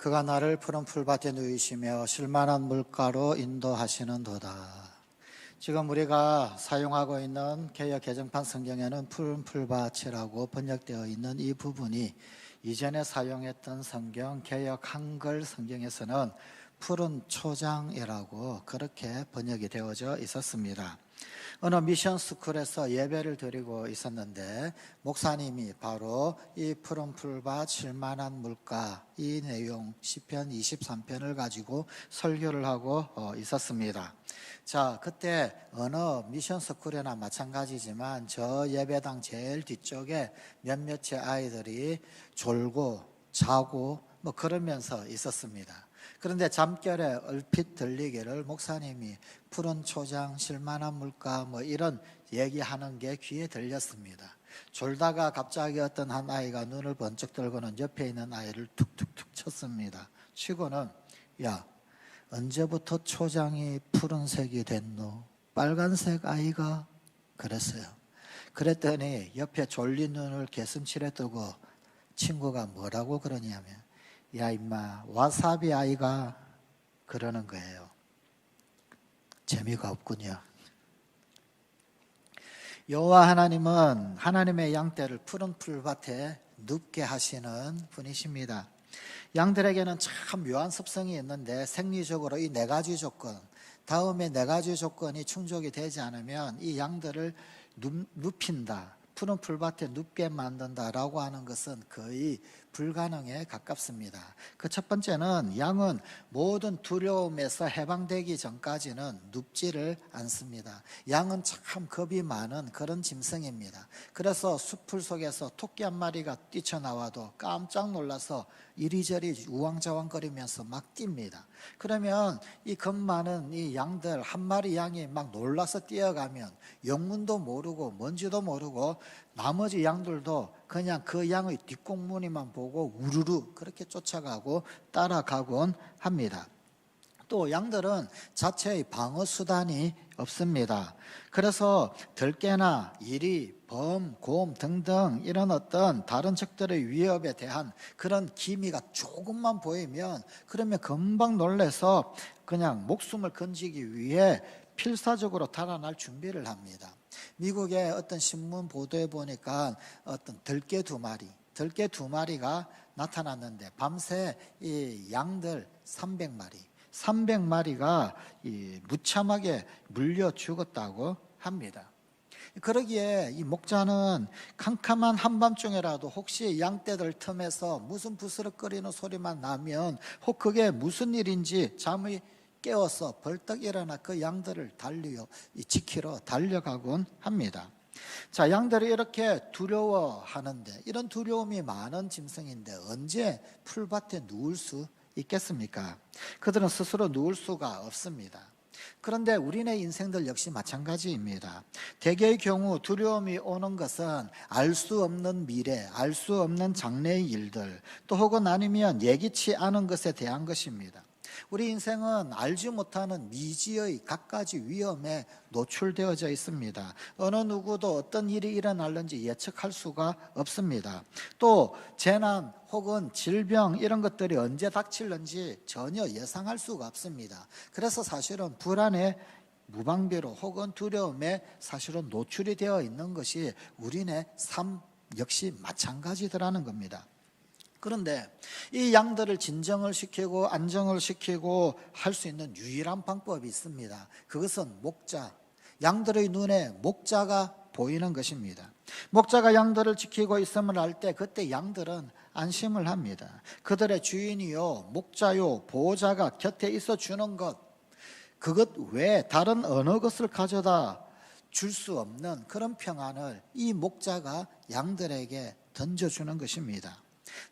그가 나를 푸른 풀밭에 누이시며 쉴만한 물가로 인도하시는도다. 지금 우리가 사용하고 있는 개역 개정판 성경에는 푸른 풀밭이라고 번역되어 있는 이 부분이 이전에 사용했던 성경 개역 한글 성경에서는 푸른 초장이라고 그렇게 번역이 되어져 있었습니다. 어느 미션 스쿨에서 예배를 드리고 있었는데 목사님이 바로 이 푸른 풀밭 쉴만한 물가 이 내용 시편 23편을 가지고 설교를 하고 있었습니다. 자, 그때 어느 미션 스쿨이나 마찬가지지만 저 예배당 제일 뒤쪽에 몇몇의 아이들이 졸고 자고 그러면서 있었습니다. 그런데 잠결에 얼핏 들리기를 목사님이 푸른 초장 쉴만한 물가 이런 얘기하는 게 귀에 들렸습니다. 졸다가 갑자기 어떤 한 아이가 눈을 번쩍 들고는 옆에 있는 아이를 툭툭툭 쳤습니다. 치고는 야, 언제부터 초장이 푸른색이 됐노? 빨간색 아이가? 그랬어요. 그랬더니 옆에 졸린 눈을 개슴칠에 뜨고 친구가 뭐라고 그러냐면 야 임마 와사비 아이가 그러는 거예요. 재미가 없군요. 여호와 하나님은 하나님의 양떼를 푸른 풀밭에 눕게 하시는 분이십니다. 양들에게는 참 묘한 습성이 있는데 생리적으로 이 네 가지 조건, 다음에 네 가지 조건이 충족이 되지 않으면 이 양들을 눕힌다, 푸른 풀밭에 눕게 만든다라고 하는 것은 거의 불가능에 가깝습니다. 그 첫 번째는 양은 모든 두려움에서 해방되기 전까지는 눕지를 않습니다. 양은 참 겁이 많은 그런 짐승입니다. 그래서 숲풀 속에서 토끼 한 마리가 뛰쳐나와도 깜짝 놀라서 이리저리 우왕좌왕거리면서 막 뜁니다. 그러면 이 겁 많은 이 양들 한 마리 양이 막 놀라서 뛰어가면 영문도 모르고 뭔지도 모르고 나머지 양들도 그냥 그 양의 뒷공무니만 보고 우르르 그렇게 쫓아가고 따라가곤 합니다. 또 양들은 자체의 방어 수단이 없습니다. 그래서 들깨나 이리, 범, 곰 등등 이런 어떤 다른 적들의 위협에 대한 그런 기미가 조금만 보이면 그러면 금방 놀래서 그냥 목숨을 건지기 위해 필사적으로 달아날 준비를 합니다. 미국의 어떤 신문 보도에 보니까 어떤 들깨 두 마리가 나타났는데 밤새 이 양들 300마리가 무참하게 물려 죽었다고 합니다. 그러기에 이 목자는 캄캄한 한밤중에라도 혹시 양떼들 틈에서 무슨 부스럭거리는 소리만 나면 혹 그게 무슨 일인지 잠이 깨워서 벌떡 일어나 그 양들을 지키러 달려가곤 합니다. 자, 양들이 이렇게 두려워하는데 이런 두려움이 많은 짐승인데 언제 풀밭에 누울 수 있겠습니까? 그들은 스스로 누울 수가 없습니다. 그런데 우리네 인생들 역시 마찬가지입니다. 대개의 경우 두려움이 오는 것은 알 수 없는 미래, 알 수 없는 장래의 일들, 또 혹은 아니면 예기치 않은 것에 대한 것입니다. 우리 인생은 알지 못하는 미지의 갖가지 위험에 노출되어져 있습니다. 어느 누구도 어떤 일이 일어날는지 예측할 수가 없습니다. 또 재난 혹은 질병 이런 것들이 언제 닥칠는지 전혀 예상할 수가 없습니다. 그래서 사실은 불안에 무방비로 혹은 두려움에 사실은 노출이 되어 있는 것이 우리네 삶 역시 마찬가지더라는 겁니다. 그런데 이 양들을 진정을 시키고 안정을 시키고 할 수 있는 유일한 방법이 있습니다. 그것은 목자, 양들의 눈에 목자가 보이는 것입니다. 목자가 양들을 지키고 있음을 알 때 그때 양들은 안심을 합니다. 그들의 주인이요 목자요 보호자가 곁에 있어 주는 것, 그것 외에 다른 어느 것을 가져다 줄 수 없는 그런 평안을 이 목자가 양들에게 던져주는 것입니다.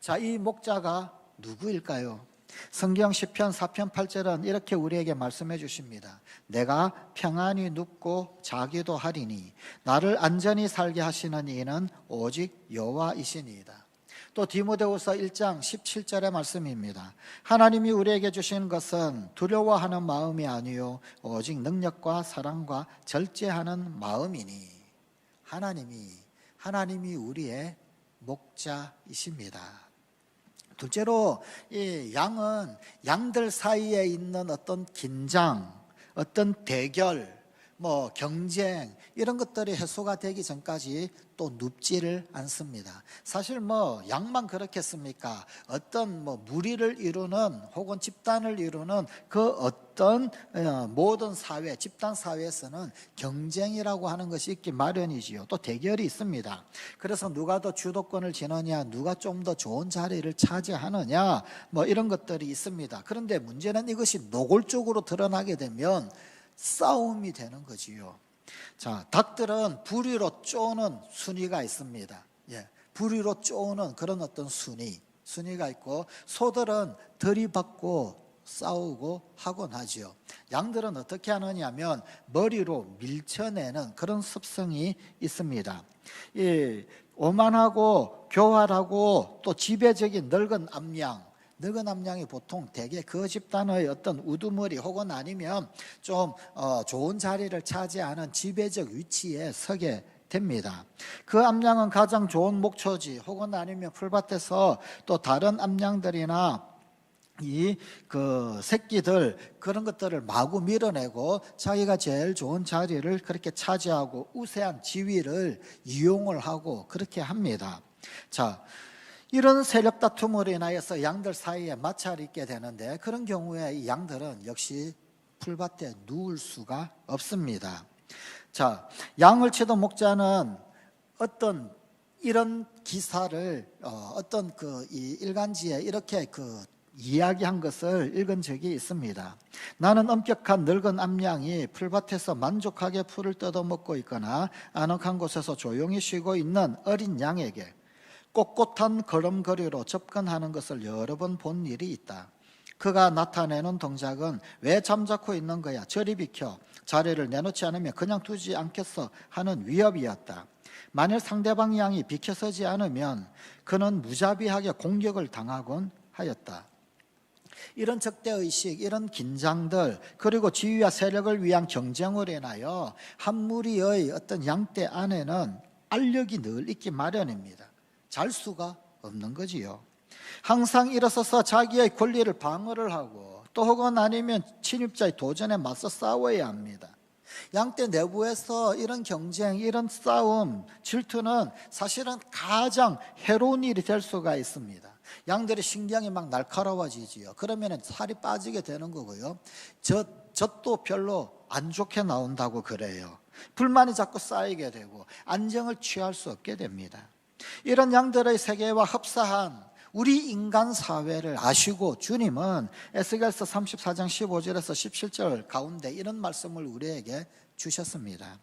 자, 이 목자가 누구일까요? 성경 시편 4편 8절은 이렇게 우리에게 말씀해 주십니다. 내가 평안히 눕고 자기도 하리니 나를 안전히 살게 하시는 이는 오직 여호와이시니이다. 또 디모데후서 1장 17절의 말씀입니다. 하나님이 우리에게 주시는 것은 두려워하는 마음이 아니요 오직 능력과 사랑과 절제하는 마음이니. 하나님이 우리의 목자이십니다. 둘째로 이 양은 양들 사이에 있는 어떤 긴장, 어떤 대결, 뭐 경쟁 이런 것들이 해소가 되기 전까지 또 눕지를 않습니다. 사실 뭐 양만 그렇겠습니까? 어떤 뭐 무리를 이루는 혹은 집단을 이루는 그 어떤 모든 사회, 집단 사회에서는 경쟁이라고 하는 것이 있기 마련이지요. 또 대결이 있습니다. 그래서 누가 더 주도권을 지느냐, 누가 좀 더 좋은 자리를 차지하느냐, 뭐 이런 것들이 있습니다. 그런데 문제는 이것이 노골적으로 드러나게 되면 싸움이 되는 거지요. 자, 닭들은 부리로 쪼는 순위가 있습니다. 부리로 쪼는 그런 어떤 순위가 있고, 소들은 들이받고 싸우고 하곤 하죠. 양들은 어떻게 하느냐면 머리로 밀쳐내는 그런 습성이 있습니다. 이 오만하고 교활하고 또 지배적인 늙은 암양이 보통 대개 그 집단의 어떤 우두머리 혹은 아니면 좀 좋은 자리를 차지하는 지배적 위치에 서게 됩니다. 그 암양은 가장 좋은 목초지 혹은 아니면 풀밭에서 또 다른 암양들이나 그 새끼들 그런 것들을 마구 밀어내고 자기가 제일 좋은 자리를 그렇게 차지하고 우세한 지위를 이용을 하고 그렇게 합니다. 자, 이런 세력 다툼으로 인하여서 양들 사이에 마찰이 있게 되는데, 그런 경우에 이 양들은 역시 풀밭에 누울 수가 없습니다. 자, 양을 치던 목자는 어떤 이런 기사를 어떤 이 일간지에 이렇게 이야기한 것을 읽은 적이 있습니다. 나는 엄격한 늙은 암양이 풀밭에서 만족하게 풀을 뜯어먹고 있거나 아늑한 곳에서 조용히 쉬고 있는 어린 양에게 꼿꼿한 걸음걸이로 접근하는 것을 여러 번 본 일이 있다. 그가 나타내는 동작은 왜 잠자코 있는 거야? 저리 비켜. 자리를 내놓지 않으면 그냥 두지 않겠어 하는 위협이었다. 만일 상대방 양이 비켜서지 않으면 그는 무자비하게 공격을 당하곤 하였다. 이런 적대의식, 이런 긴장들, 그리고 지위와 세력을 위한 경쟁으로 인하여 한 무리의 어떤 양떼 안에는 알력이 늘 있기 마련입니다. 잘 수가 없는 거지요. 항상 일어서서 자기의 권리를 방어를 하고 또 혹은 아니면 침입자의 도전에 맞서 싸워야 합니다. 양떼 내부에서 이런 경쟁, 이런 싸움, 질투는 사실은 가장 해로운 일이 될 수가 있습니다. 양들의 신경이 막 날카로워지지요. 그러면 살이 빠지게 되는 거고요. 젖도 별로 안 좋게 나온다고 그래요. 불만이 자꾸 쌓이게 되고 안정을 취할 수 없게 됩니다. 이런 양들의 세계와 흡사한 우리 인간 사회를 아시고 주님은 에스겔서 34장 15절에서 17절 가운데 이런 말씀을 우리에게 주셨습니다.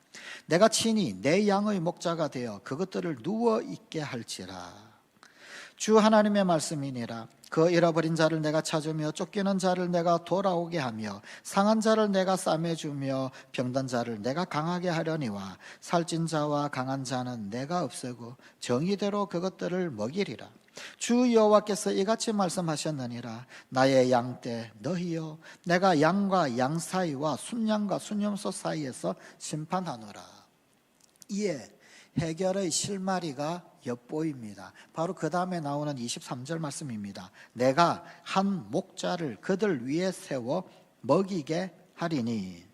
내가 친히 내 양의 목자가 되어 그것들을 누워 있게 할지라. 주 하나님의 말씀이니라. 그 잃어버린 자를 내가 찾으며 쫓기는 자를 내가 돌아오게 하며 상한 자를 내가 싸매주며 병든 자를 내가 강하게 하려니와 살찐 자와 강한 자는 내가 없애고 정의대로 그것들을 먹이리라. 주 여호와께서 이같이 말씀하셨느니라. 나의 양떼 너희여, 내가 양과 양 사이와 순양과 순염소 사이에서 심판하노라. 이에 해결의 실마리가 엿보입니다. 바로 그 다음에 나오는 23절 말씀입니다. 내가 한 목자를 그들 위에 세워 먹이게 하리니.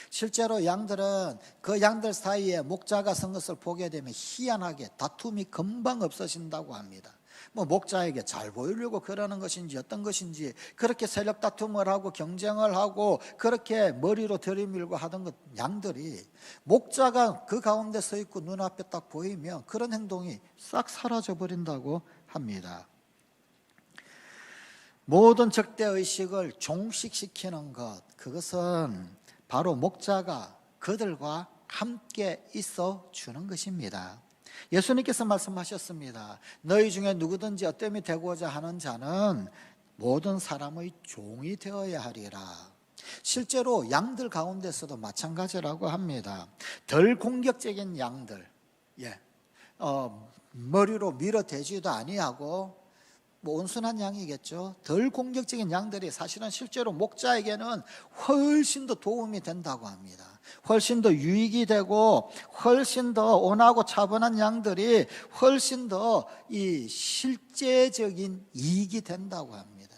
실제로 양들은 그 양들 사이에 목자가 선 것을 보게 되면 희한하게 다툼이 금방 없어진다고 합니다. 뭐 목자에게 잘 보이려고 그러는 것인지 어떤 것인지 그렇게 세력 다툼을 하고 경쟁을 하고 그렇게 머리로 들이밀고 하던 것, 양들이 목자가 그 가운데 서 있고 눈앞에 딱 보이면 그런 행동이 싹 사라져 버린다고 합니다. 모든 적대의식을 종식시키는 것, 그것은 바로 목자가 그들과 함께 있어 주는 것입니다. 예수님께서 말씀하셨습니다. 너희 중에 누구든지 어떠함이 되고자 하는 자는 모든 사람의 종이 되어야 하리라. 실제로 양들 가운데서도 마찬가지라고 합니다. 덜 공격적인 양들, 머리로 밀어대지도 아니하고 온순한 양이겠죠. 덜 공격적인 양들이 사실은 실제로 목자에게는 훨씬 더 도움이 된다고 합니다. 훨씬 더 유익이 되고 훨씬 더 온화하고 차분한 양들이 훨씬 더 이 실제적인 이익이 된다고 합니다.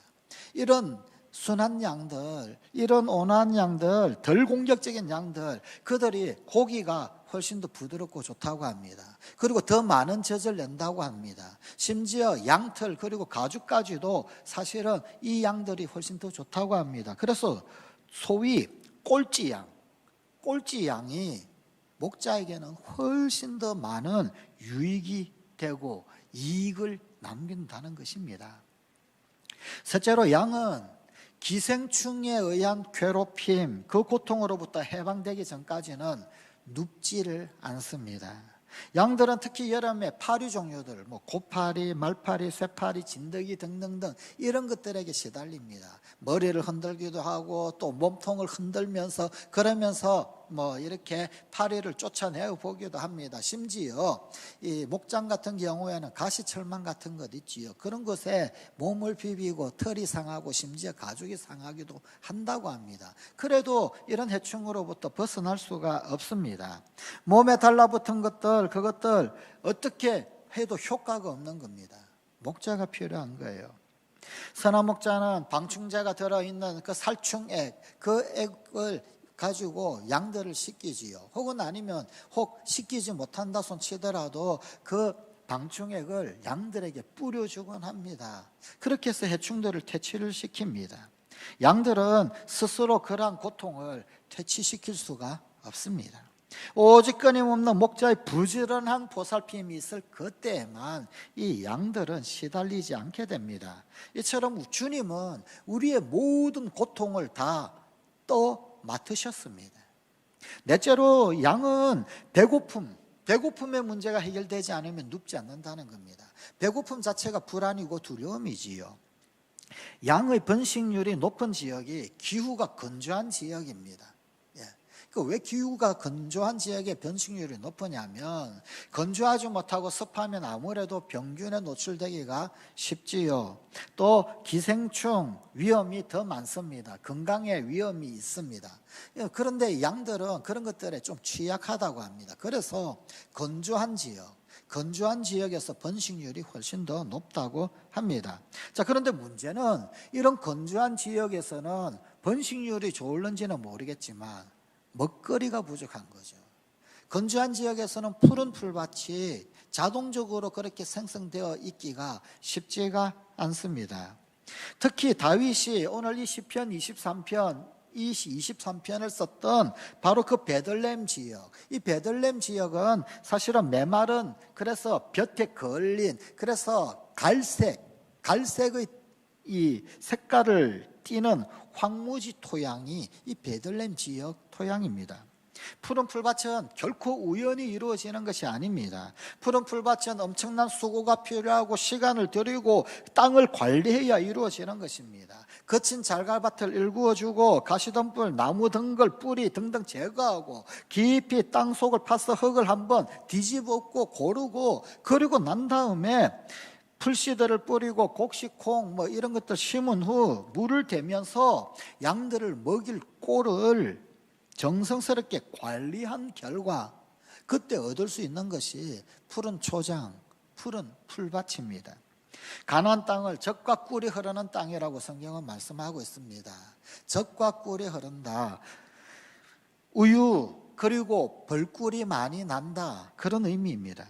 이런 순한 양들, 이런 온화한 양들, 덜 공격적인 양들, 그들이 고기가 훨씬 더 부드럽고 좋다고 합니다. 그리고 더 많은 젖을 낸다고 합니다. 심지어 양털 그리고 가죽까지도 사실은 이 양들이 훨씬 더 좋다고 합니다. 그래서 소위 꼴찌양이 목자에게는 훨씬 더 많은 유익이 되고 이익을 남긴다는 것입니다. 셋째로 양은 기생충에 의한 괴롭힘, 그 고통으로부터 해방되기 전까지는 눕지를 않습니다. 양들은 특히 여름에 파리 종류들, 고파리, 말파리, 쇠파리, 진드기 등등등 이런 것들에게 시달립니다. 머리를 흔들기도 하고 또 몸통을 흔들면서 그러면서 이렇게 파리를 쫓아내어 보기도 합니다. 심지어 이 목장 같은 경우에는 가시철망 같은 것 있지요. 그런 것에 몸을 비비고 털이 상하고 심지어 가죽이 상하기도 한다고 합니다. 그래도 이런 해충으로부터 벗어날 수가 없습니다. 몸에 달라붙은 것들, 그것들 어떻게 해도 효과가 없는 겁니다. 목자가 필요한 거예요. 선한 목자는 방충제가 들어있는 그 살충액, 그 액을 가지고 양들을 씻기지요. 혹은 아니면 혹 씻기지 못한다 손 치더라도 그 방충액을 양들에게 뿌려주곤 합니다. 그렇게 해서 해충들을 퇴치를 시킵니다. 양들은 스스로 그러한 고통을 퇴치시킬 수가 없습니다. 오직 끊임없는 목자의 부지런한 보살핌이 있을 그때에만 이 양들은 시달리지 않게 됩니다. 이처럼 주님은 우리의 모든 고통을 다 맡으셨습니다. 넷째로 양은 배고픔의 문제가 해결되지 않으면 눕지 않는다는 겁니다. 배고픔 자체가 불안이고 두려움이지요. 양의 번식률이 높은 지역이 기후가 건조한 지역입니다. 왜 기후가 건조한 지역의 번식률이 높으냐면 건조하지 못하고 습하면 아무래도 병균에 노출되기가 쉽지요. 또 기생충 위험이 더 많습니다. 건강에 위험이 있습니다. 그런데 양들은 그런 것들에 좀 취약하다고 합니다. 그래서 건조한 지역에서 번식률이 훨씬 더 높다고 합니다. 자, 그런데 문제는 이런 건조한 지역에서는 번식률이 좋을는지는 모르겠지만 먹거리가 부족한 거죠. 건조한 지역에서는 푸른 풀밭이 자동적으로 그렇게 생성되어 있기가 쉽지가 않습니다. 특히 다윗이 오늘 이 시편 23편을 썼던 바로 그 베들레헴 지역, 이 베들레헴 지역은 사실은 메마른, 그래서 볕에 걸린, 그래서 갈색의 이 색깔을 띠는 황무지 토양이 이 베들레헴 지역 토양입니다. 푸른 풀밭은 결코 우연히 이루어지는 것이 아닙니다. 푸른 풀밭은 엄청난 수고가 필요하고 시간을 들이고 땅을 관리해야 이루어지는 것입니다. 거친 잘갈밭을 일구어주고 가시덤불, 나무 덩굴, 뿌리 등등 제거하고 깊이 땅 속을 파서 흙을 한번 뒤집었고 고르고 그리고 난 다음에 풀씨들을 뿌리고 곡식콩 이런 것들 심은 후 물을 대면서 양들을 먹일 꼴을 정성스럽게 관리한 결과 그때 얻을 수 있는 것이 푸른 초장, 푸른 풀밭입니다. 가나안 땅을 젖과 꿀이 흐르는 땅이라고 성경은 말씀하고 있습니다. 젖과 꿀이 흐른다. 우유 그리고 벌꿀이 많이 난다. 그런 의미입니다.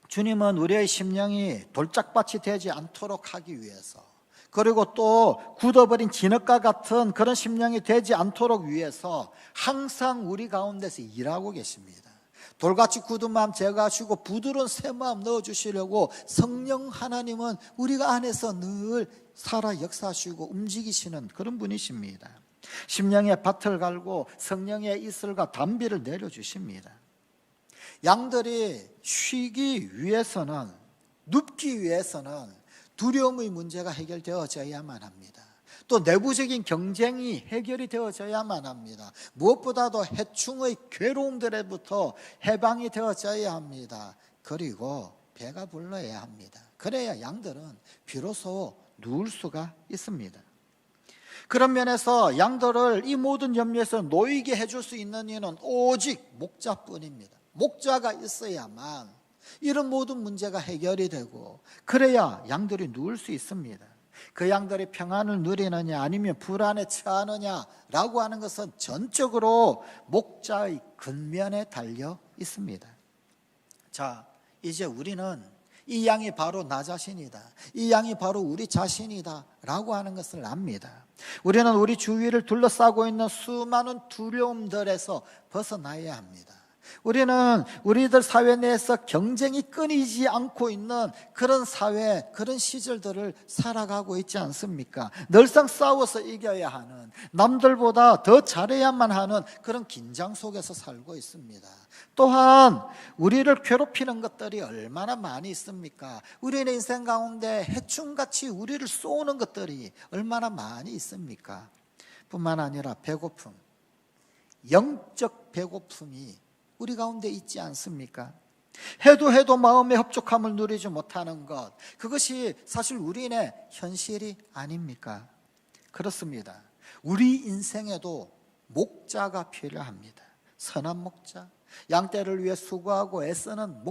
주님은 우리의 심령이 돌짝밭이 되지 않도록 하기 위해서, 그리고 또 굳어버린 진흙과 같은 그런 심령이 되지 않도록 위해서 항상 우리 가운데서 일하고 계십니다. 돌같이 굳은 마음 제거하시고 부드러운 새 마음 넣어주시려고 성령 하나님은 우리가 안에서 늘 살아 역사하시고 움직이시는 그런 분이십니다. 심령의 밭을 갈고 성령의 이슬과 단비를 내려주십니다. 양들이 쉬기 위해서는, 눕기 위해서는 두려움의 문제가 해결되어져야만 합니다. 또 내부적인 경쟁이 해결이 되어져야만 합니다. 무엇보다도 해충의 괴로움들로부터 해방이 되어져야 합니다. 그리고 배가 불러야 합니다. 그래야 양들은 비로소 누울 수가 있습니다. 그런 면에서 양들을 이 모든 염려에서 놓이게 해줄 수 있는 이유는 오직 목자뿐입니다. 목자가 있어야만 이런 모든 문제가 해결이 되고, 그래야 양들이 누울 수 있습니다. 그 양들이 평안을 누리느냐 아니면 불안에 처하느냐라고 하는 것은 전적으로 목자의 근면에 달려 있습니다. 자, 이제 우리는 이 양이 바로 나 자신이다, 이 양이 바로 우리 자신이다 라고 하는 것을 압니다. 우리는 우리 주위를 둘러싸고 있는 수많은 두려움들에서 벗어나야 합니다. 우리는 우리들 사회 내에서 경쟁이 끊이지 않고 있는 그런 사회, 그런 시절들을 살아가고 있지 않습니까? 늘상 싸워서 이겨야 하는, 남들보다 더 잘해야만 하는 그런 긴장 속에서 살고 있습니다. 또한 우리를 괴롭히는 것들이 얼마나 많이 있습니까? 우리의 인생 가운데 해충같이 우리를 쏘는 것들이 얼마나 많이 있습니까? 뿐만 아니라 배고픔, 영적 배고픔이 우리 가운데 있지 않습니까? 해도 마음의 흡족함을 누리지 못하는 것, 그것이 사실 우리의 현실이 아닙니까? 그렇습니다. 우리 인생에도 목자가 필요합니다. 선한 목자, 양떼를 위해 수고하고 애쓰는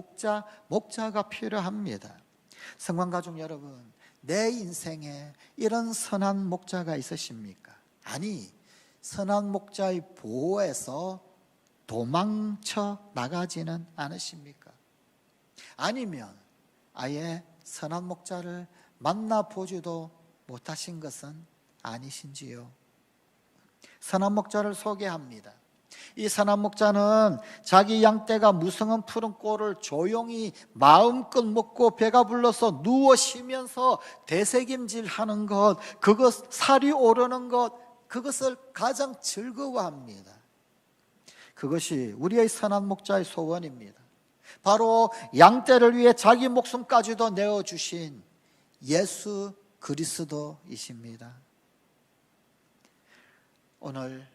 목자가 필요합니다. 성관가족 여러분, 내 인생에 이런 선한 목자가 있으십니까? 아니, 선한 목자의 보호에서 도망쳐 나가지는 않으십니까? 아니면 아예 선한 목자를 만나보지도 못하신 것은 아니신지요? 선한 목자를 소개합니다. 이 선한 목자는 자기 양떼가 무성한 푸른 꼴을 조용히 마음껏 먹고 배가 불러서 누워 쉬면서 되새김질하는 것, 그것 살이 오르는 것, 그것을 가장 즐거워합니다. 그것이 우리의 선한 목자의 소원입니다. 바로 양떼를 위해 자기 목숨까지도 내어주신 예수 그리스도이십니다. 오늘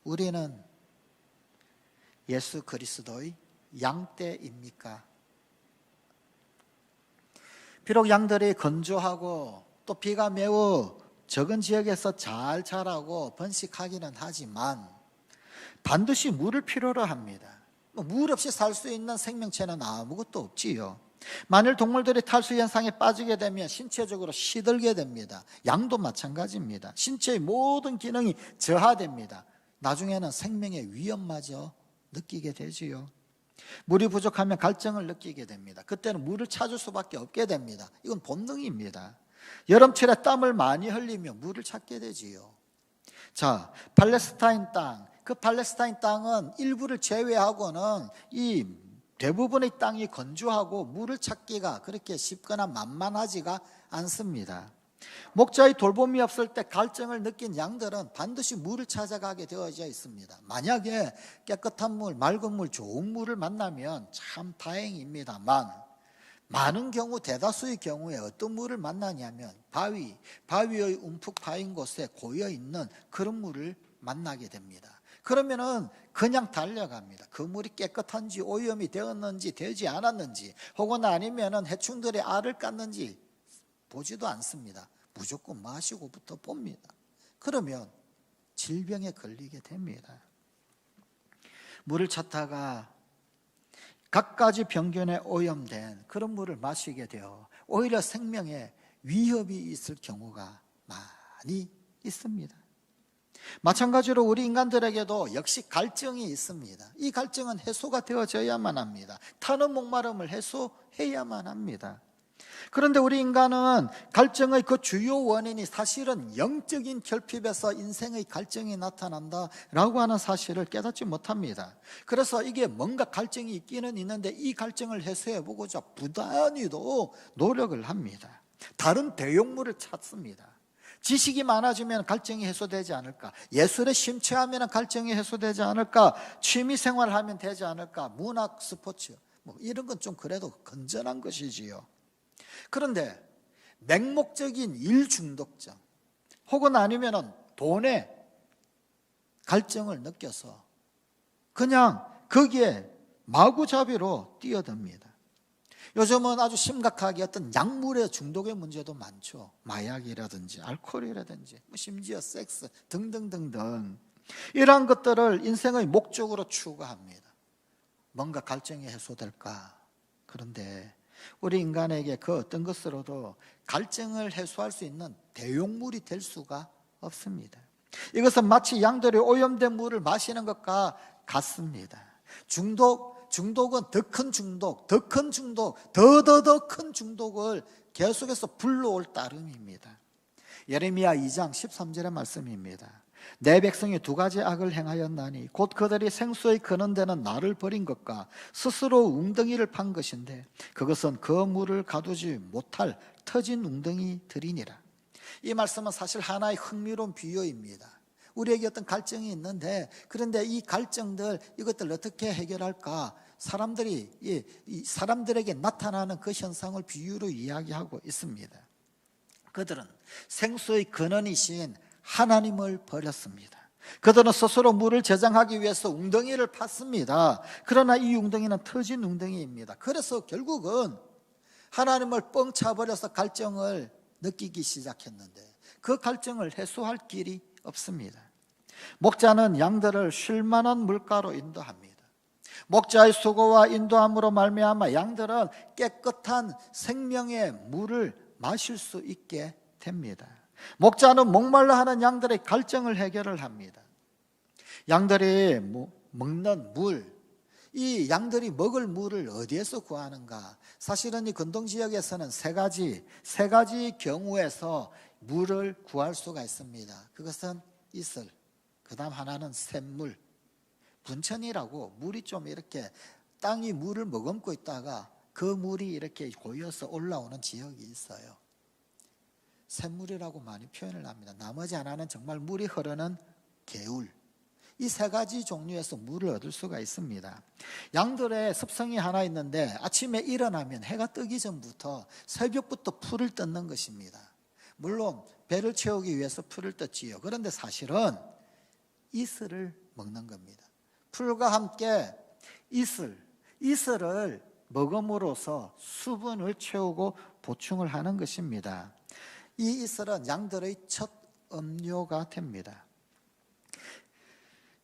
우리는 예수 그리스도의 양떼입니까? 비록 양들이 건조하고 또 비가 매우 적은 지역에서 잘 자라고 번식하기는 하지만 반드시 물을 필요로 합니다. 물 없이 살 수 있는 생명체는 아무것도 없지요. 만일 동물들이 탈수 현상에 빠지게 되면 신체적으로 시들게 됩니다. 양도 마찬가지입니다. 신체의 모든 기능이 저하됩니다. 나중에는 생명의 위험마저 느끼게 되지요. 물이 부족하면 갈증을 느끼게 됩니다. 그때는 물을 찾을 수밖에 없게 됩니다. 이건 본능입니다. 여름철에 땀을 많이 흘리며 물을 찾게 되지요. 자, 팔레스타인 땅, 그 팔레스타인 땅은 일부를 제외하고는 이 대부분의 땅이 건조하고 물을 찾기가 그렇게 쉽거나 만만하지가 않습니다. 목자의 돌봄이 없을 때 갈증을 느낀 양들은 반드시 물을 찾아가게 되어져 있습니다. 만약에 깨끗한 물, 맑은 물, 좋은 물을 만나면 참 다행입니다만, 많은 경우, 대다수의 경우에 어떤 물을 만나냐면 바위의 움푹 파인 곳에 고여있는 그런 물을 만나게 됩니다. 그러면은 그냥 달려갑니다. 그 물이 깨끗한지 오염이 되었는지 되지 않았는지, 혹은 아니면은 해충들이 알을 깠는지 보지도 않습니다. 무조건 마시고부터 봅니다. 그러면 질병에 걸리게 됩니다. 물을 찾다가 갖가지 병균에 오염된 그런 물을 마시게 되어 오히려 생명에 위협이 있을 경우가 많이 있습니다. 마찬가지로 우리 인간들에게도 역시 갈증이 있습니다. 이 갈증은 해소가 되어져야만 합니다. 타는 목마름을 해소해야만 합니다. 그런데 우리 인간은 갈증의 그 주요 원인이 사실은 영적인 결핍에서 인생의 갈증이 나타난다라고 하는 사실을 깨닫지 못합니다. 그래서 이게 뭔가 갈증이 있기는 있는데 이 갈증을 해소해보고자 부단히도 노력을 합니다. 다른 대용물을 찾습니다. 지식이 많아지면 갈증이 해소되지 않을까? 예술에 심취하면 갈증이 해소되지 않을까? 취미생활을 하면 되지 않을까? 문학, 스포츠 이런 건 좀 그래도 건전한 것이지요. 그런데 맹목적인 일 중독증 혹은 아니면 돈에 갈증을 느껴서 그냥 거기에 마구잡이로 뛰어듭니다. 요즘은 아주 심각하게 어떤 약물의 중독의 문제도 많죠. 마약이라든지 알코올이라든지 심지어 섹스 등등등등, 이러한 것들을 인생의 목적으로 추구합니다. 뭔가 갈증이 해소될까? 그런데 우리 인간에게 그 어떤 것으로도 갈증을 해소할 수 있는 대용물이 될 수가 없습니다. 이것은 마치 양들이 오염된 물을 마시는 것과 같습니다. 중독은 더 큰 중독, 더 큰 중독, 더 큰 중독을 계속해서 불러올 따름입니다. 예레미야 2장 13절의 말씀입니다. 내 백성이 두 가지 악을 행하였나니 곧 그들이 생수의 크는 데는 나를 버린 것과 스스로 웅덩이를 판 것인데 그것은 그 물을 가두지 못할 터진 웅덩이들이니라. 이 말씀은 사실 하나의 흥미로운 비유입니다. 우리에게 어떤 갈증이 있는데, 그런데 이 갈증들, 이것들 어떻게 해결할까? 사람들에게 나타나는 그 현상을 비유로 이야기하고 있습니다. 그들은 생수의 근원이신 하나님을 버렸습니다. 그들은 스스로 물을 저장하기 위해서 웅덩이를 팠습니다. 그러나 이 웅덩이는 터진 웅덩이입니다. 그래서 결국은 하나님을 뻥 차버려서 갈증을 느끼기 시작했는데 그 갈증을 해소할 길이 없습니다. 목자는 양들을 쉴만한 물가로 인도합니다. 목자의 수고와 인도함으로 말미암아 양들은 깨끗한 생명의 물을 마실 수 있게 됩니다. 목자는 목말라 하는 양들의 갈증을 해결을 합니다. 양들이 먹는 물, 이 양들이 먹을 물을 어디에서 구하는가? 사실은 이 근동 지역에서는 세 가지 경우에서 물을 구할 수가 있습니다. 그것은 이슬, 그 다음 하나는 샘물, 분천이라고 물이 좀 이렇게 땅이 물을 머금고 있다가 그 물이 이렇게 고여서 올라오는 지역이 있어요. 샘물이라고 많이 표현을 합니다. 나머지 하나는 정말 물이 흐르는 개울. 이 세 가지 종류에서 물을 얻을 수가 있습니다. 양들의 습성이 하나 있는데 아침에 일어나면 해가 뜨기 전부터 새벽부터 풀을 뜯는 것입니다. 물론 배를 채우기 위해서 풀을 뜯지요. 그런데 사실은 이슬을 먹는 겁니다. 풀과 함께 이슬을 먹음으로써 수분을 채우고 보충을 하는 것입니다. 이 이슬은 양들의 첫 음료가 됩니다.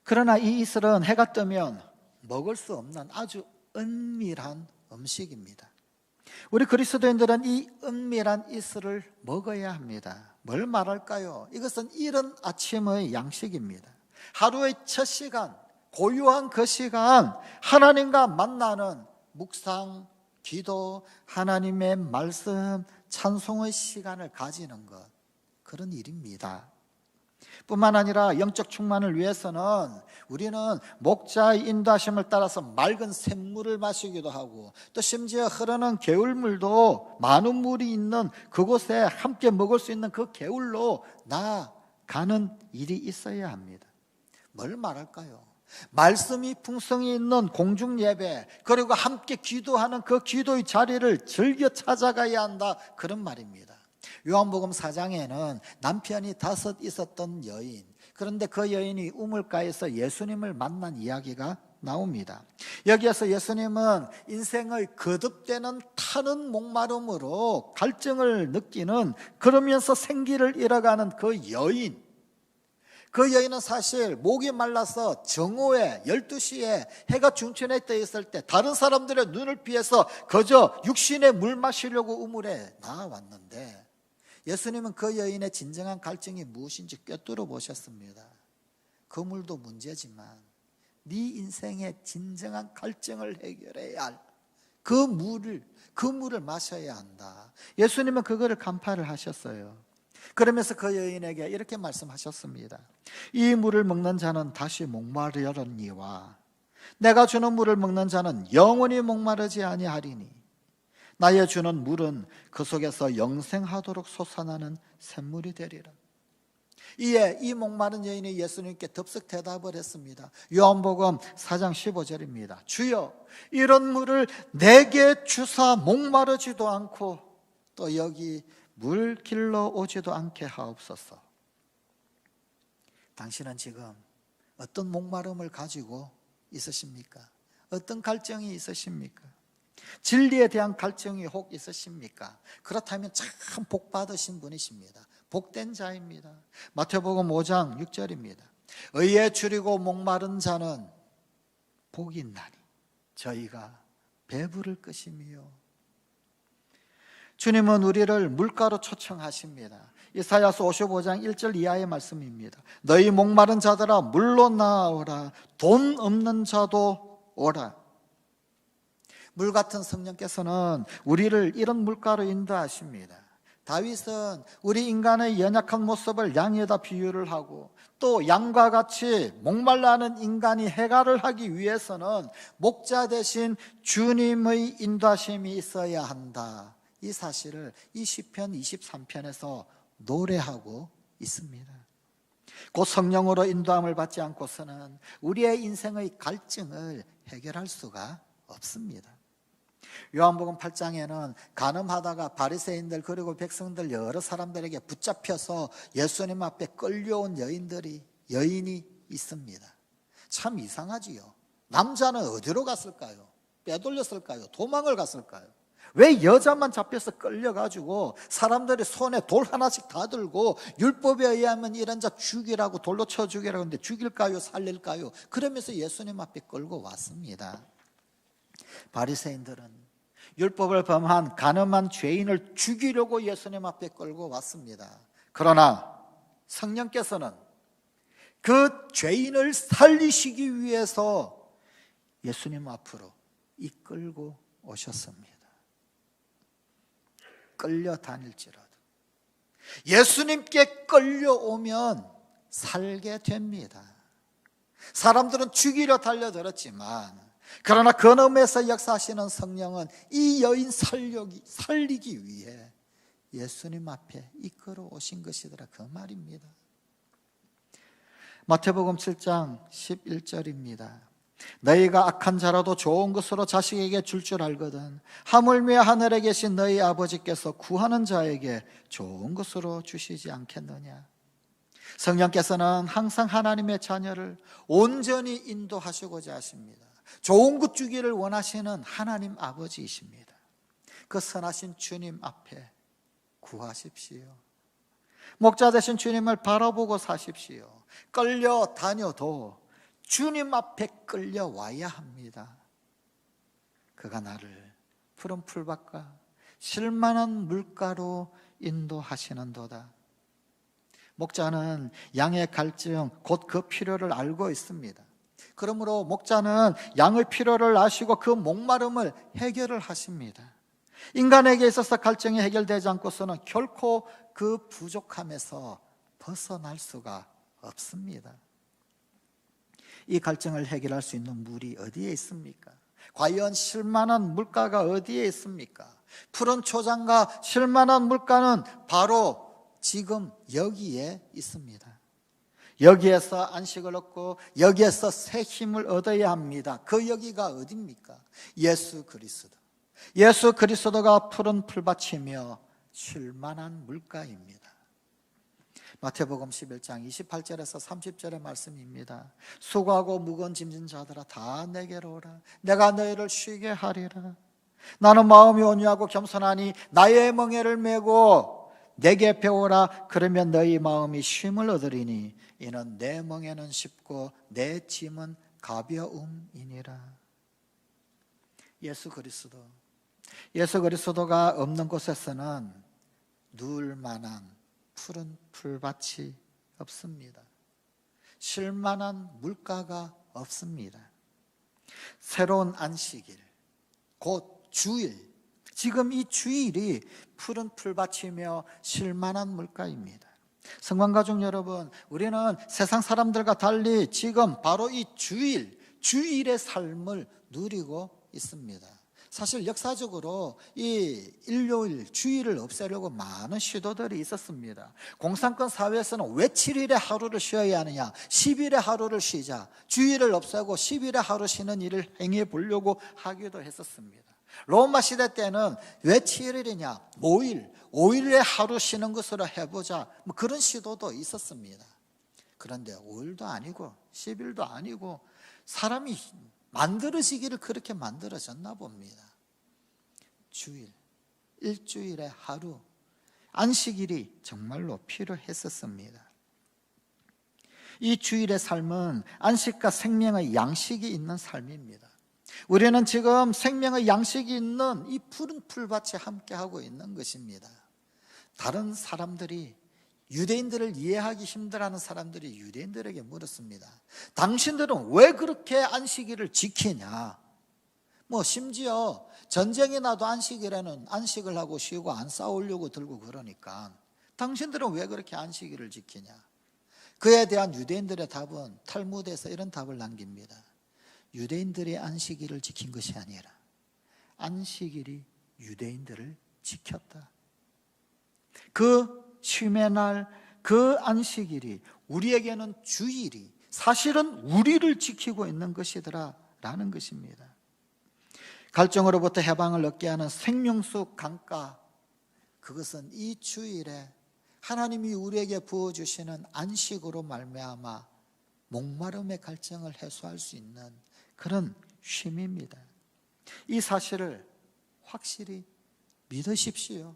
그러나 이 이슬은 해가 뜨면 먹을 수 없는 아주 은밀한 음식입니다. 우리 그리스도인들은 이 은밀한 이슬을 먹어야 합니다. 뭘 말할까요? 이것은 이른 아침의 양식입니다. 하루의 첫 시간, 고요한 그 시간, 하나님과 만나는 묵상, 기도, 하나님의 말씀, 찬송의 시간을 가지는 것, 그런 일입니다. 뿐만 아니라 영적 충만을 위해서는 우리는 목자의 인도하심을 따라서 맑은 샘물을 마시기도 하고, 또 심지어 흐르는 개울물도 많은 물이 있는 그곳에 함께 먹을 수 있는 그 개울로 나아가는 일이 있어야 합니다. 뭘 말할까요? 말씀이 풍성히 있는 공중 예배, 그리고 함께 기도하는 그 기도의 자리를 즐겨 찾아가야 한다, 그런 말입니다. 요한복음 4장에는 남편이 5 있었던 여인, 그런데 그 여인이 우물가에서 예수님을 만난 이야기가 나옵니다. 여기에서 예수님은 인생의 거듭되는 타는 목마름으로 갈증을 느끼는, 그러면서 생기를 잃어가는 그 여인은 사실 목이 말라서 정오에 12시에 해가 중천에 떠 있을 때 다른 사람들의 눈을 피해서 그저 육신의 물 마시려고 우물에 나왔는데, 예수님은 그 여인의 진정한 갈증이 무엇인지 꿰뚫어 보셨습니다. 그 물도 문제지만 네 인생의 진정한 갈증을 해결해야 할 그 물을 마셔야 한다. 예수님은 그거를 간파를 하셨어요. 그러면서 그 여인에게 이렇게 말씀하셨습니다. 이 물을 먹는 자는 다시 목마르려니와 내가 주는 물을 먹는 자는 영원히 목마르지 아니하리니 나의 주는 물은 그 속에서 영생하도록 솟아나는 샘물이 되리라. 이에 이 목마른 여인이 예수님께 덥석 대답을 했습니다. 요한복음 4장 15절입니다. 주여, 이런 물을 내게 주사 목마르지도 않고 또 여기 물 길러 오지도 않게 하옵소서. 당신은 지금 어떤 목마름을 가지고 있으십니까? 어떤 갈증이 있으십니까? 진리에 대한 갈증이 혹 있으십니까? 그렇다면 참 복 받으신 분이십니다. 복된 자입니다. 마태복음 5장 6절입니다. 의에 줄이고 목마른 자는 복이 있나니 저희가 배부를 것이며. 주님은 우리를 물가로 초청하십니다. 이사야서 55장 1절 이하의 말씀입니다. 너희 목마른 자들아 물로 나오라. 돈 없는 자도 오라. 물 같은 성령께서는 우리를 이런 물가로 인도하십니다. 다윗은 우리 인간의 연약한 모습을 양에다 비유를 하고, 또 양과 같이 목말라하는 인간이 해갈을 하기 위해서는 목자 대신 주님의 인도하심이 있어야 한다. 이 사실을 이 시편 23편에서 노래하고 있습니다. 곧 성령으로 인도함을 받지 않고서는 우리의 인생의 갈증을 해결할 수가 없습니다. 요한복음 8장에는 간음하다가 바리새인들 그리고 백성들 여러 사람들에게 붙잡혀서 예수님 앞에 끌려온 여인이 있습니다. 참 이상하지요. 남자는 어디로 갔을까요? 빼돌렸을까요? 도망을 갔을까요? 왜 여자만 잡혀서 끌려가지고 사람들이 손에 돌 하나씩 다 들고 율법에 의하면 이런 자 죽이라고, 돌로 쳐 죽이라고 하는데 죽일까요? 살릴까요? 그러면서 예수님 앞에 끌고 왔습니다. 바리새인들은 율법을 범한 간음한 죄인을 죽이려고 예수님 앞에 끌고 왔습니다. 그러나 성령께서는 그 죄인을 살리시기 위해서 예수님 앞으로 이끌고 오셨습니다. 끌려다닐지라도 예수님께 끌려오면 살게 됩니다. 사람들은 죽이려 달려들었지만, 그러나 근음에서 역사하시는 성령은 이 여인 살리기 위해 예수님 앞에 이끌어 오신 것이더라, 그 말입니다. 마태복음 7장 11절입니다. 너희가 악한 자라도 좋은 것으로 자식에게 줄 알거든 하물며 하늘에 계신 너희 아버지께서 구하는 자에게 좋은 것으로 주시지 않겠느냐. 성령께서는 항상 하나님의 자녀를 온전히 인도하시고자 하십니다. 좋은 것 주기를 원하시는 하나님 아버지이십니다. 그 선하신 주님 앞에 구하십시오. 목자 되신 주님을 바라보고 사십시오. 끌려다녀도 주님 앞에 끌려와야 합니다. 그가 나를 푸른 풀밭과 쉴만한 물가로 인도하시는도다. 목자는 양의 갈증, 곧 그 필요를 알고 있습니다. 그러므로 목자는 양의 필요를 아시고 그 목마름을 해결을 하십니다. 인간에게 있어서 갈증이 해결되지 않고서는 결코 그 부족함에서 벗어날 수가 없습니다. 이 갈증을 해결할 수 있는 물이 어디에 있습니까? 과연 쉴만한 물가가 어디에 있습니까? 푸른 초장과 쉴만한 물가는 바로 지금 여기에 있습니다. 여기에서 안식을 얻고 여기에서 새 힘을 얻어야 합니다. 그 여기가 어디입니까? 예수 그리스도. 예수 그리스도가 푸른 풀밭이며 쉴만한 물가입니다. 마태복음 11장 28절에서 30절의 말씀입니다. 수고하고 무거운 짐진 자들아 다 내게로 오라. 내가 너희를 쉬게 하리라. 나는 마음이 온유하고 겸손하니 나의 멍에를 메고 내게 배우라. 그러면 너희 마음이 쉼을 얻으리니 이는 내 멍에는 쉽고 내 짐은 가벼움이니라. 예수 그리스도가 없는 곳에서는 누울 만한 푸른 풀밭이 없습니다. 쉴만한 물가가 없습니다. 새로운 안식일, 곧 주일, 지금 이 주일이 푸른 풀밭이며 쉴만한 물가입니다. 성관가족 여러분, 우리는 세상 사람들과 달리 지금 바로 이 주일의 삶을 누리고 있습니다. 사실 역사적으로 이 일요일, 주일을 없애려고 많은 시도들이 있었습니다. 공산권 사회에서는 왜 7일에 하루를 쉬어야 하느냐, 10일에 하루를 쉬자, 주일을 없애고 10일에 하루 쉬는 일을 행해 보려고 하기도 했었습니다. 로마 시대 때는 왜 7일이냐, 5일에 하루 쉬는 것으로 해보자, 뭐 그런 시도도 있었습니다. 그런데 5일도 아니고 10일도 아니고 사람이 만들어지기를 그렇게 만들어졌나 봅니다. 주일, 일주일에 하루, 안식일이 정말로 필요했었습니다. 이 주일의 삶은 안식과 생명의 양식이 있는 삶입니다. 우리는 지금 생명의 양식이 있는 이 푸른 풀밭에 함께하고 있는 것입니다. 다른 사람들이, 유대인들을 이해하기 힘들어하는 사람들이 유대인들에게 물었습니다. 당신들은 왜 그렇게 안식일을 지키냐? 심지어 전쟁이 나도 안식일에는 안식을 하고 쉬고 안 싸우려고 들고 그러니까 당신들은 왜 그렇게 안식일을 지키냐? 그에 대한 유대인들의 답은 탈무드에서 이런 답을 남깁니다. 유대인들이 안식일을 지킨 것이 아니라 안식일이 유대인들을 지켰다. 그 쉼의 날, 그 안식일이 우리에게는 주일이 사실은 우리를 지키고 있는 것이더라 라는 것입니다. 갈증으로부터 해방을 얻게 하는 생명수 강가, 그것은 이 주일에 하나님이 우리에게 부어주시는 안식으로 말미암아 목마름의 갈증을 해소할 수 있는 그런 쉼입니다. 이 사실을 확실히 믿으십시오.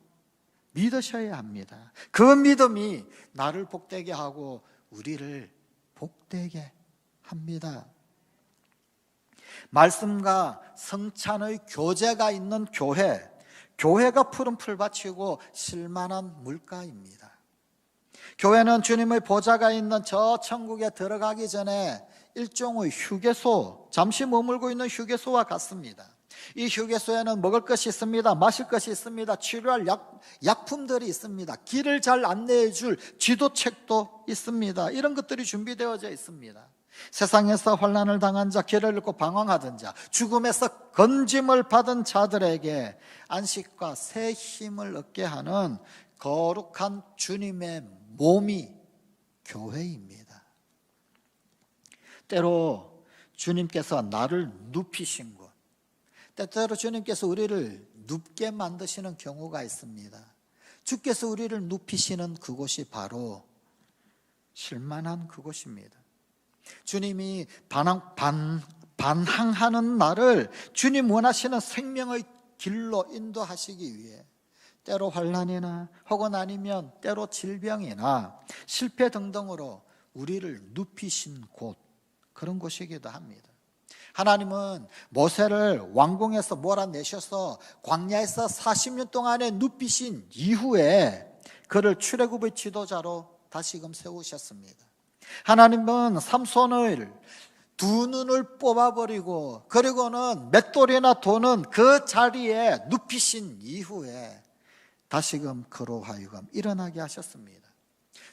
믿으셔야 합니다. 그 믿음이 나를 복되게 하고 우리를 복되게 합니다. 말씀과 성찬의 교제가 있는 교회가 푸른 풀밭이고 실만한 물가입니다. 교회는 주님의 보좌가 있는 저 천국에 들어가기 전에 일종의 휴게소, 잠시 머물고 있는 휴게소와 같습니다. 이 휴게소에는 먹을 것이 있습니다. 마실 것이 있습니다. 치료할 약품들이 있습니다. 길을 잘 안내해 줄 지도책도 있습니다. 이런 것들이 준비되어져 있습니다. 세상에서 환난을 당한 자, 길을 잃고 방황하던 자, 죽음에서 건짐을 받은 자들에게 안식과 새 힘을 얻게 하는 거룩한 주님의 몸이 교회입니다. 때로 주님께서 나를 눕히신 곳, 때때로 주님께서 우리를 눕게 만드시는 경우가 있습니다. 주께서 우리를 눕히시는 그곳이 바로 실만한 그곳입니다. 주님이 반항하는 나를 주님 원하시는 생명의 길로 인도하시기 위해 때로 환난이나 혹은 아니면 때로 질병이나 실패 등등으로 우리를 눕히신 곳, 그런 곳이기도 합니다. 하나님은 모세를 왕궁에서 몰아내셔서 광야에서 40년 동안에 눕히신 이후에 그를 출애굽의 지도자로 다시금 세우셨습니다. 하나님은 삼손을 두 눈을 뽑아버리고 그리고는 맷돌이나 도는 그 자리에 눕히신 이후에 다시금 그로 하여금 일어나게 하셨습니다.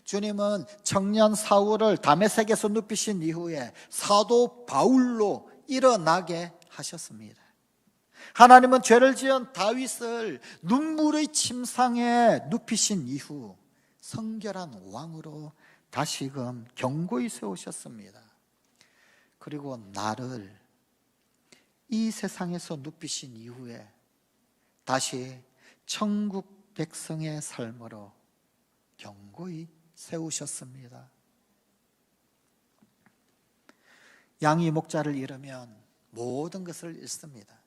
주님은 청년 사울을 다메섹에서 눕히신 이후에 사도 바울로 일어나게 하셨습니다. 하나님은 죄를 지은 다윗을 눈물의 침상에 눕히신 이후 성결한 왕으로 다시금 견고히 세우셨습니다. 그리고 나를 이 세상에서 눕히신 이후에 다시 천국 백성의 삶으로 견고히 세우셨습니다. 양이 목자를 잃으면 모든 것을 잃습니다.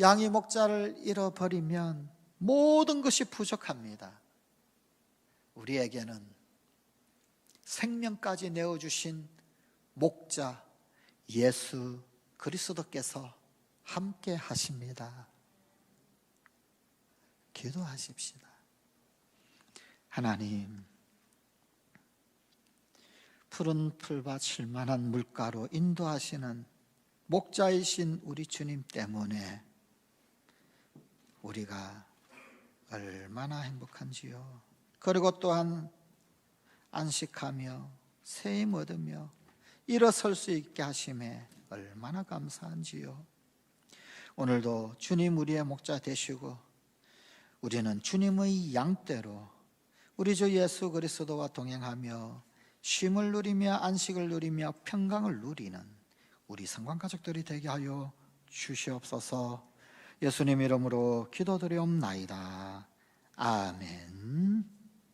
양이 목자를 잃어버리면 모든 것이 부족합니다. 우리에게는 생명까지 내어주신 목자 예수 그리스도께서 함께 하십니다. 기도하십시다. 하나님, 푸른 풀밭 쉴만한 물가로 인도하시는 목자이신 우리 주님 때문에 우리가 얼마나 행복한지요. 그리고 또한 안식하며 새 힘 얻으며 일어설 수 있게 하심에 얼마나 감사한지요. 오늘도 주님 우리의 목자 되시고 우리는 주님의 양떼로 우리 주 예수 그리스도와 동행하며 쉼을 누리며 안식을 누리며 평강을 누리는 우리 성관 가족들이 되게 하여 주시옵소서. 예수님 이름으로 기도드리옵나이다. 아멘.